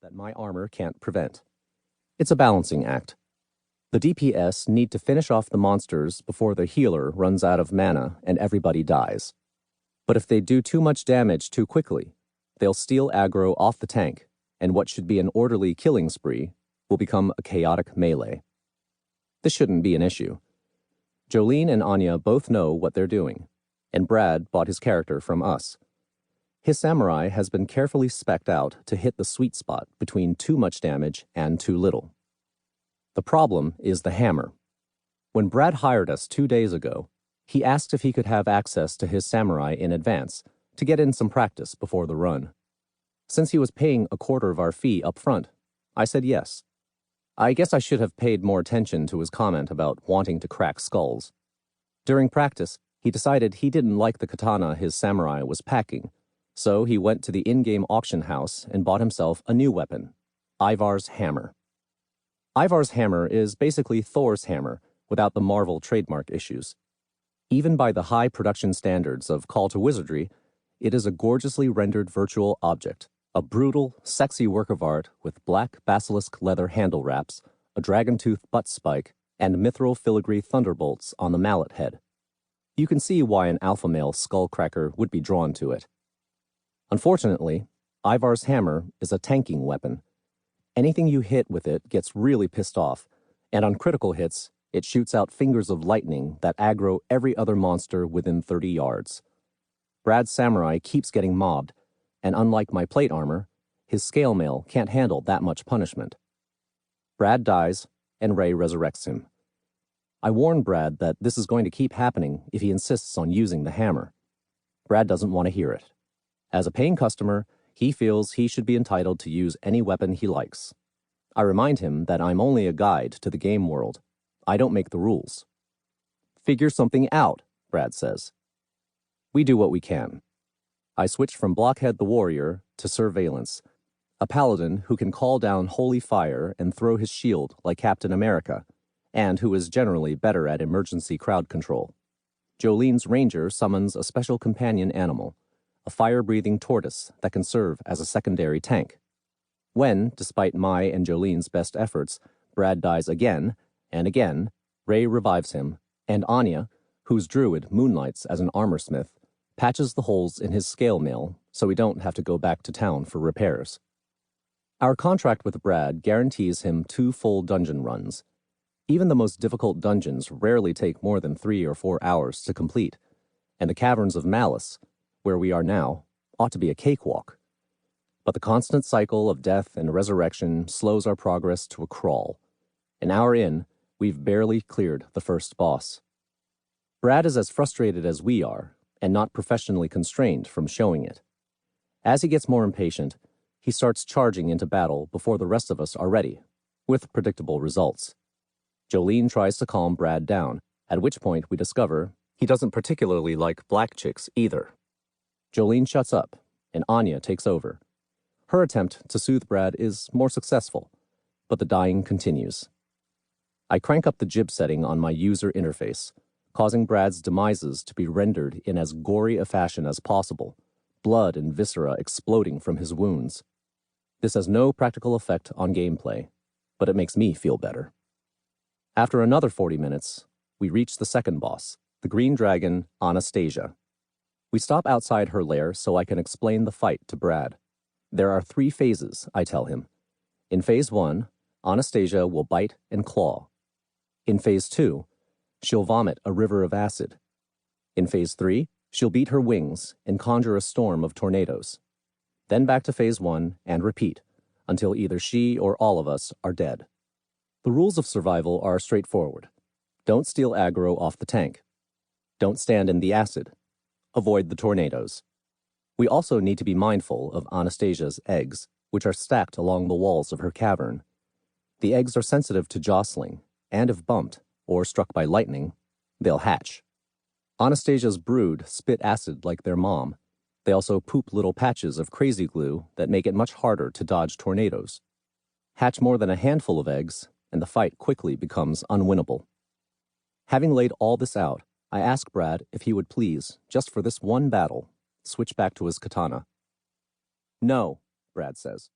that my armor can't prevent. It's a balancing act. The DPS need to finish off the monsters before the healer runs out of mana and everybody dies. But if they do too much damage too quickly, they'll steal aggro off the tank, and what should be an orderly killing spree will become a chaotic melee. This shouldn't be an issue. Jolene and Anya both know what they're doing, and Brad bought his character from us. His samurai has been carefully spec'd out to hit the sweet spot between too much damage and too little. The problem is the hammer. When Brad hired us 2 days ago, he asked if he could have access to his samurai in advance to get in some practice before the run. Since he was paying a quarter of our fee up front, I said yes. I guess I should have paid more attention to his comment about wanting to crack skulls. During practice, he decided he didn't like the katana his samurai was packing, so he went to the in-game auction house and bought himself a new weapon, Ivar's hammer. Ivar's hammer is basically Thor's hammer without the Marvel trademark issues. Even by the high production standards of Call to Wizardry, it is a gorgeously rendered virtual object, a brutal, sexy work of art with black basilisk leather handle wraps, a dragon-tooth butt spike, and mithril filigree thunderbolts on the mallet head. You can see why an alpha male skullcracker would be drawn to it. Unfortunately, Ivar's hammer is a tanking weapon. Anything you hit with it gets really pissed off, and on critical hits, it shoots out fingers of lightning that aggro every other monster within 30 yards. Brad's samurai keeps getting mobbed, and unlike my plate armor, his scale mail can't handle that much punishment. Brad dies, and Ray resurrects him. I warn Brad that this is going to keep happening if he insists on using the hammer. Brad doesn't want to hear it. As a paying customer, he feels he should be entitled to use any weapon he likes. I remind him that I'm only a guide to the game world. I don't make the rules. Figure something out, Brad says. We do what we can. I switch from Blockhead the Warrior to Surveillance, a paladin who can call down holy fire and throw his shield like Captain America, and who is generally better at emergency crowd control. Jolene's ranger summons a special companion animal, a fire-breathing tortoise that can serve as a secondary tank. When, despite my and Jolene's best efforts, Brad dies again and again, Ray revives him, and Anya, whose druid moonlights as an armorsmith, patches the holes in his scale mail so we don't have to go back to town for repairs. Our contract with Brad guarantees him 2 full dungeon runs. Even the most difficult dungeons rarely take more than 3 or 4 hours to complete, and the Caverns of Malice, where we are now, ought to be a cakewalk. But the constant cycle of death and resurrection slows our progress to a crawl. An hour in, we've barely cleared the first boss. Brad is as frustrated as we are, and not professionally constrained from showing it. As he gets more impatient, he starts charging into battle before the rest of us are ready, with predictable results. Jolene tries to calm Brad down, at which point we discover he doesn't particularly like black chicks either. Jolene shuts up, and Anya takes over. Her attempt to soothe Brad is more successful, but the dying continues. I crank up the jib setting on my user interface, causing Brad's demises to be rendered in as gory a fashion as possible, blood and viscera exploding from his wounds. This has no practical effect on gameplay, but it makes me feel better. After another 40 minutes, we reach the second boss, the green dragon, Anastasia. We stop outside her lair so I can explain the fight to Brad. There are 3 phases, I tell him. In Phase 1, Anastasia will bite and claw. In Phase 2, she'll vomit a river of acid. In Phase 3, she'll beat her wings and conjure a storm of tornadoes. Then back to Phase 1 and repeat, until either she or all of us are dead. The rules of survival are straightforward. Don't steal aggro off the tank. Don't stand in the acid. Avoid the tornadoes. We also need to be mindful of Anastasia's eggs, which are stacked along the walls of her cavern. The eggs are sensitive to jostling, and if bumped, or struck by lightning, they'll hatch. Anastasia's brood spit acid like their mom. They also poop little patches of crazy glue that make it much harder to dodge tornadoes. Hatch more than a handful of eggs, and the fight quickly becomes unwinnable. Having laid all this out, I ask Brad if he would please, just for this one battle, switch back to his katana. No, Brad says.